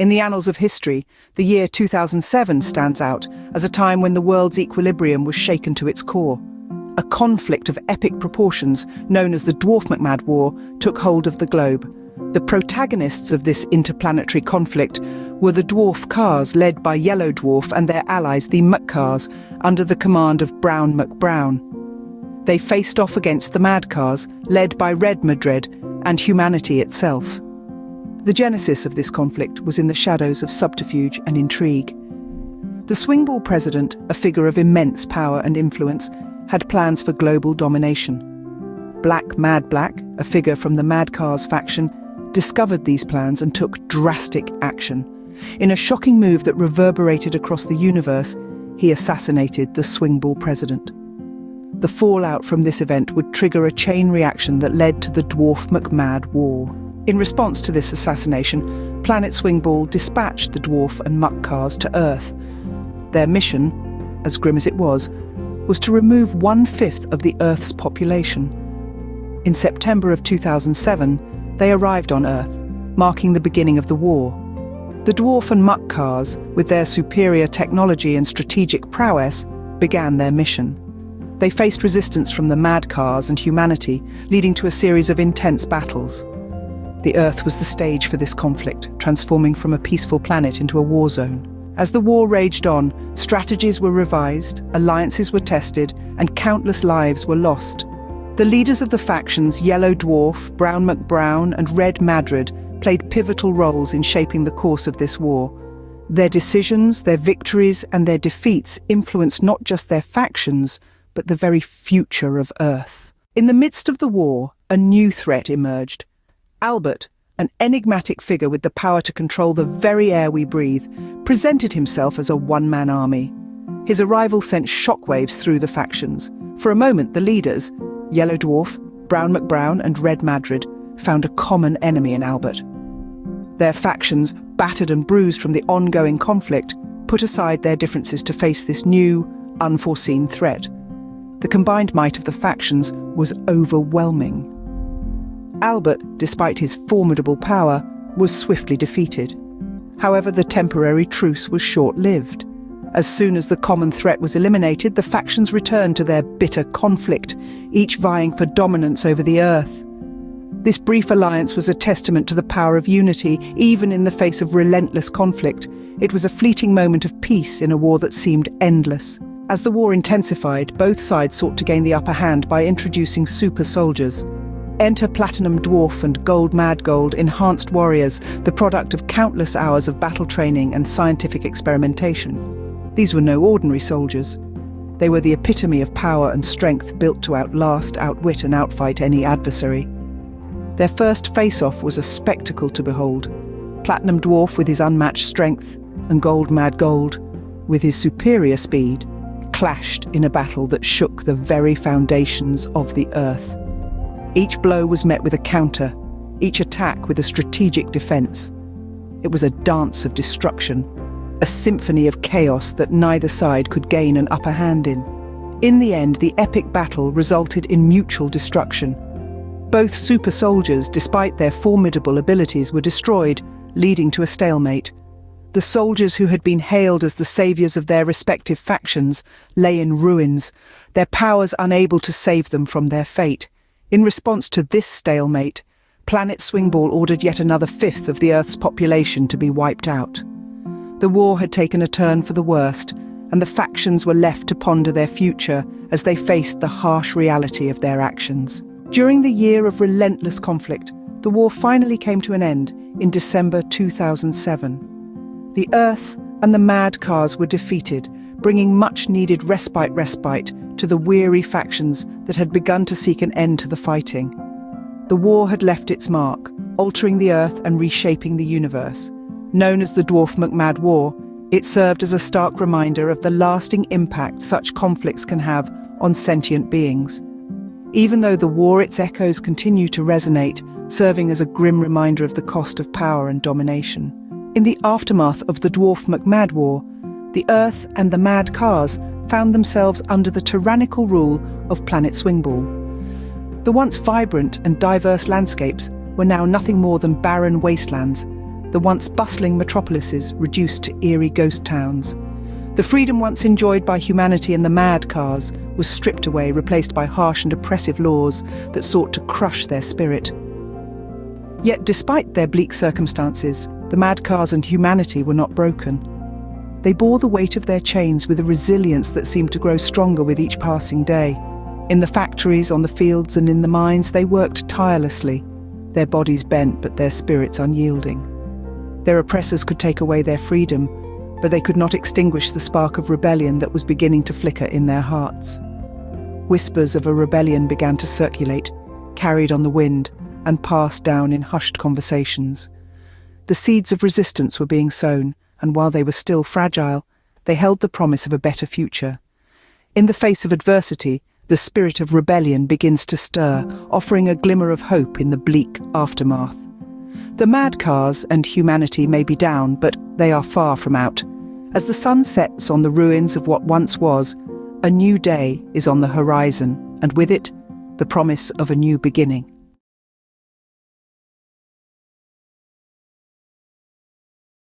In the annals of history, the year 2007 stands out as a time when the world's equilibrium was shaken to its core. A conflict of epic proportions, known as the DwarfMcMad War, took hold of the globe. The protagonists of this interplanetary conflict were the dwarf cars led by Yellow Dwarf and their allies, the Mcars, under the command of Brown McBrown. They faced off against the Mad Cars, led by Red Madrid and humanity itself. The genesis of this conflict was in the shadows of subterfuge and intrigue. The Swingball president, a figure of immense power and influence, had plans for global domination. Black Mad Black, a figure from the Mad Cars faction, discovered these plans and took drastic action. In a shocking move that reverberated across the universe, he assassinated the Swingball president. The fallout from this event would trigger a chain reaction that led to the DwarfMcMad War. In response to this assassination, Planet Swingball dispatched the Dwarf and Muck cars to Earth. Their mission, as grim as it was to remove 1/5 of the Earth's population. In September of 2007, they arrived on Earth, marking the beginning of the war. The Dwarf and Muck cars, with their superior technology and strategic prowess, began their mission. They faced resistance from the Mad Cars and humanity, leading to a series of intense battles. The Earth was the stage for this conflict, transforming from a peaceful planet into a war zone. As the war raged on, strategies were revised, alliances were tested, and countless lives were lost. The leaders of the factions, Yellow Dwarf, Brown McBrown, and Red Madrid, played pivotal roles in shaping the course of this war. Their decisions, their victories, and their defeats influenced not just their factions, but the very future of Earth. In the midst of the war, a new threat emerged. Albert, an enigmatic figure with the power to control the very air we breathe, presented himself as a one-man army. His arrival sent shockwaves through the factions. For a moment, the leaders, Yellow Dwarf, Brown McBrown, and Red Madrid, found a common enemy in Albert. Their factions, battered and bruised from the ongoing conflict, put aside their differences to face this new, unforeseen threat. The combined might of the factions was overwhelming. Albert, despite his formidable power, was swiftly defeated. However, the temporary truce was short-lived. As soon as the common threat was eliminated, the factions returned to their bitter conflict, each vying for dominance over the Earth. This brief alliance was a testament to the power of unity, even in the face of relentless conflict. It was a fleeting moment of peace in a war that seemed endless. As the war intensified, both sides sought to gain the upper hand by introducing super soldiers. Enter Platinum Dwarf and Gold Mad Gold, enhanced warriors, the product of countless hours of battle training and scientific experimentation. These were no ordinary soldiers. They were the epitome of power and strength, built to outlast, outwit, and outfight any adversary. Their first face-off was a spectacle to behold. Platinum Dwarf with his unmatched strength, and Gold Mad Gold, with his superior speed, clashed in a battle that shook the very foundations of the Earth. Each blow was met with a counter, each attack with a strategic defense. It was a dance of destruction, a symphony of chaos that neither side could gain an upper hand in. In the end, the epic battle resulted in mutual destruction. Both super soldiers, despite their formidable abilities, were destroyed, leading to a stalemate. The soldiers who had been hailed as the saviors of their respective factions lay in ruins, their powers unable to save them from their fate. In response to this stalemate, Planet Swingball ordered yet another 1/5 of the Earth's population to be wiped out. The war had taken a turn for the worst, and the factions were left to ponder their future as they faced the harsh reality of their actions. During the year of relentless conflict, the war finally came to an end in December 2007. The Earth and the Mad Cars were defeated, bringing much-needed respite to the weary factions that had begun to seek an end to the fighting. The war had left its mark, altering the Earth and reshaping the universe. Known as the DwarfMcMad War, it served as a stark reminder of the lasting impact such conflicts can have on sentient beings. Even though the war, its echoes continue to resonate, serving as a grim reminder of the cost of power and domination. In the aftermath of the DwarfMcMad War, the Earth and the Mad Cars found themselves under the tyrannical rule of Planet Swingball. The once vibrant and diverse landscapes were now nothing more than barren wastelands, the once bustling metropolises reduced to eerie ghost towns. The freedom once enjoyed by humanity in the mad cars was stripped away, replaced by harsh and oppressive laws that sought to crush their spirit. Yet despite their bleak circumstances, the mad cars and humanity were not broken. They bore the weight of their chains with a resilience that seemed to grow stronger with each passing day. In the factories, on the fields and in the mines, they worked tirelessly, their bodies bent but their spirits unyielding. Their oppressors could take away their freedom, but they could not extinguish the spark of rebellion that was beginning to flicker in their hearts. Whispers of a rebellion began to circulate, carried on the wind, and passed down in hushed conversations. The seeds of resistance were being sown, and while they were still fragile, they held the promise of a better future. In the face of adversity, the spirit of rebellion begins to stir, offering a glimmer of hope in the bleak aftermath. The mad cars and humanity may be down, but they are far from out. As the sun sets on the ruins of what once was, a new day is on the horizon, and with it, the promise of a new beginning.